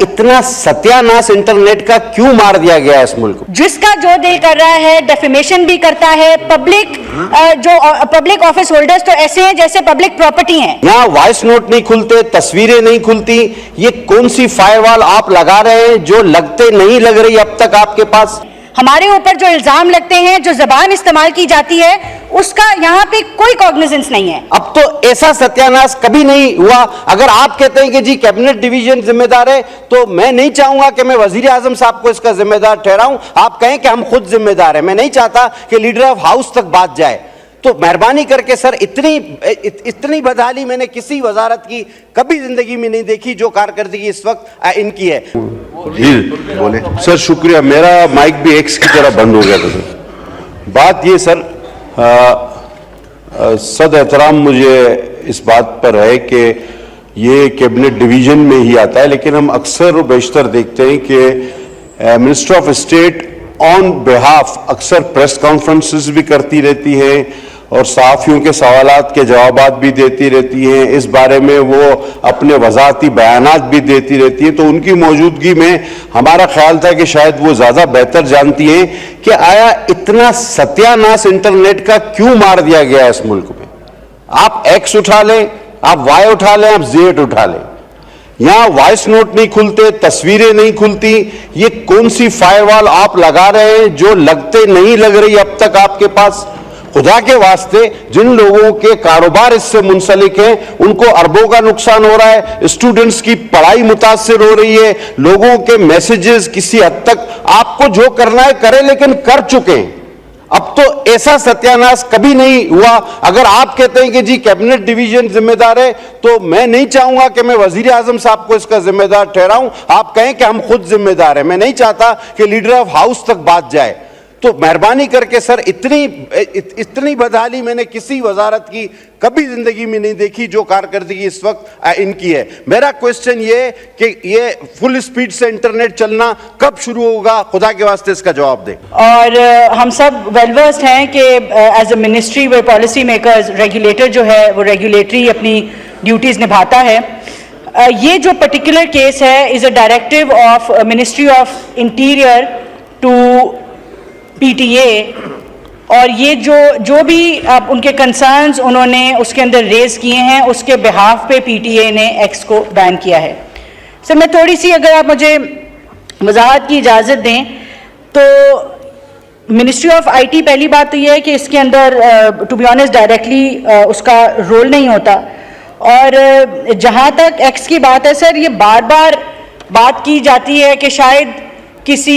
इतना सत्यानाश इंटरनेट का क्यों मार दिया गया है इस मुल्क को? जिसका जो दिल कर रहा है डेफेमेशन भी करता है। पब्लिक ऑफिस होल्डर्स तो ऐसे हैं जैसे पब्लिक प्रॉपर्टी हैं। यहाँ वॉइस नोट नहीं खुलते, तस्वीरें नहीं खुलती। ये कौन सी फायरवॉल आप लगा रहे हैं जो लगते नहीं लग रही अब तक आपके पास? हमारे ऊपर जो इल्जाम लगते हैं, जो जबान इस्तेमाल की जाती है, उसका यहाँ पे कोई कॉग्निजेंस नहीं है। अब तो ऐसा सत्यानाश कभी नहीं हुआ। अगर आप कहते हैं कि जी कैबिनेट डिवीजन जिम्मेदार है, तो मैं नहीं चाहूंगा कि मैं वजीर आजम साहब को इसका जिम्मेदार ठहराऊं। आप कहें कि हम खुद जिम्मेदार हैं। मैं नहीं चाहता कि लीडर ऑफ हाउस तक बात जाए। तो मेहरबानी करके सर, इतनी बदहाली मैंने किसी वजारत की कभी जिंदगी में नहीं देखी जो कारकर्दगी इस वक्त इनकी है। जी बोले सर। शुक्रिया। मेरा माइक भी एक्स की तरह बंद हो गया था सर। बात ये सर, सद एहतराम मुझे इस बात पर है कि ये कैबिनेट डिवीजन में ही आता है, लेकिन हम अक्सर और बेशतर देखते हैं कि minister of state on behalf अक्सर प्रेस कॉन्फ्रेंसेस भी करती रहती है और सहाफ़ियों के सवालात के जवाबात भी देती रहती हैं। इस बारे में वो अपने वज़ाहती बयानात भी देती रहती हैं। तो उनकी मौजूदगी में हमारा ख्याल था कि शायद वो ज़्यादा बेहतर जानती हैं कि आया इतना सत्यानाश इंटरनेट का क्यों मार दिया गया है इस मुल्क में। आप एक्स उठा लें, आप वाई उठा लें, आप जेड उठा लें, यहाँ वॉइस नोट नहीं खुलते, तस्वीरें नहीं खुलती। ये कौन सी फायरवॉल आप लगा रहे हैं जो लगते नहीं लग रही अब तक आपके पास? खुदा के वास्ते, जिन लोगों के कारोबार इससे मुंसलिक हैं उनको अरबों का नुकसान हो रहा है, स्टूडेंट्स की पढ़ाई मुतासिर हो रही है, लोगों के मैसेजेस किसी हद तक आपको जो करना है करें, लेकिन कर चुके हैं। अब तो ऐसा सत्यानाश कभी नहीं हुआ। अगर आप कहते हैं कि जी कैबिनेट डिवीजन जिम्मेदार है, तो मैं नहीं चाहूंगा कि मैं वजीर आजम साहब को इसका जिम्मेदार ठहराऊं। आप कहें कि हम खुद जिम्मेदार हैं। मैं नहीं चाहता कि लीडर ऑफ हाउस तक बात जाए। तो मेहरबानी करके सर, इतनी बदहाली मैंने किसी वजारत की कभी जिंदगी में नहीं देखी जो कारकर्दगी इस वक्त इनकी है। मेरा क्वेश्चन ये कि ये फुल स्पीड से इंटरनेट चलना कब शुरू होगा? खुदा के वास्ते इसका जवाब दें। और हम सब वेल वर्स्ड हैं कि एज अ मिनिस्ट्री वे पॉलिसी मेकर्स, रेगुलेटर जो है वो रेगुलेटरी अपनी ड्यूटीज निभाता है। ये जो पर्टिकुलर केस है is a directive of ministry of interior to PTA, और ये जो भी अब उनके कंसर्न्स उन्होंने उसके अंदर रेज किए हैं, उसके बिहाफ पे PTA ने एक्स को बैन किया है। सर मैं थोड़ी सी, अगर आप मुझे वजाहत की इजाज़त दें, तो मिनिस्ट्री ऑफ IT, पहली बात तो ये है कि इसके अंदर टू बी ऑनेस्ट डायरेक्टली उसका रोल नहीं होता। और जहाँ तक एक्स की बात है सर, ये बार बार बात की जाती है कि शायद किसी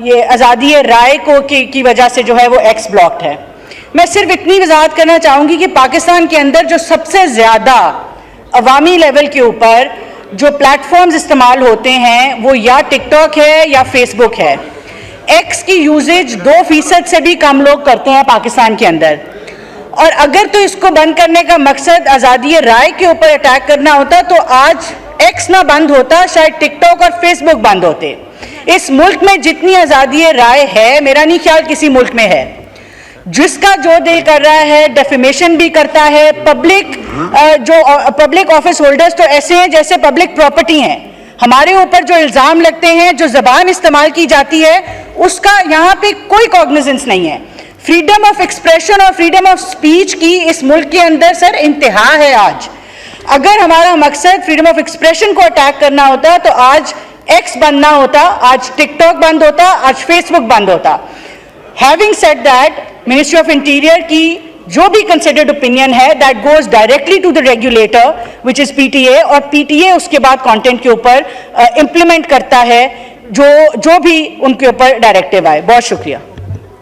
ये आज़ादी राय को की वजह से जो है वो एक्स ब्लॉक्ड है। मैं सिर्फ इतनी वजाहत करना चाहूँगी कि पाकिस्तान के अंदर जो सबसे ज़्यादा अवामी लेवल के ऊपर जो प्लेटफॉर्म्स इस्तेमाल होते हैं वो या टिकटॉक है या फेसबुक है। एक्स की यूजेज 2% से भी कम लोग करते हैं पाकिस्तान के अंदर। और अगर तो इसको बंद करने का मकसद आज़ादी राय के ऊपर अटैक करना होता तो आज एक्स ना बंद होता, शायद टिकटॉक और फेसबुक बंद होते। इस मुल्क में जितनी आज़ादी राय है, मेरा नहीं ख्याल किसी मुल्क में है। जिसका जो दिल कर रहा है डेफेमेशन भी करता है। पब्लिक ऑफिस होल्डर्स तो ऐसे हैं जैसे पब्लिक प्रॉपर्टी हैं। हमारे ऊपर जो इल्ज़ाम लगते हैं, जो जबान इस्तेमाल की जाती है, उसका यहाँ पे कोई कॉग्निजेंस नहीं है। फ्रीडम ऑफ एक्सप्रेशन और फ्रीडम ऑफ स्पीच की इस मुल्क के अंदर सर इंतहा है आज। अगर हमारा मकसद फ्रीडम ऑफ एक्सप्रेशन को अटैक करना होता तो आज एक्स बंद ना होता, आज टिकटॉक बंद होता, आज फेसबुक बंद होता। Having said that, ministry of interior की जो भी कंसिडर्ड ओपिनियन है that goes directly to the regulator which is PTA, और PTA उसके बाद कंटेंट के ऊपर इम्प्लीमेंट करता है जो भी उनके ऊपर डायरेक्टिव आए। बहुत शुक्रिया।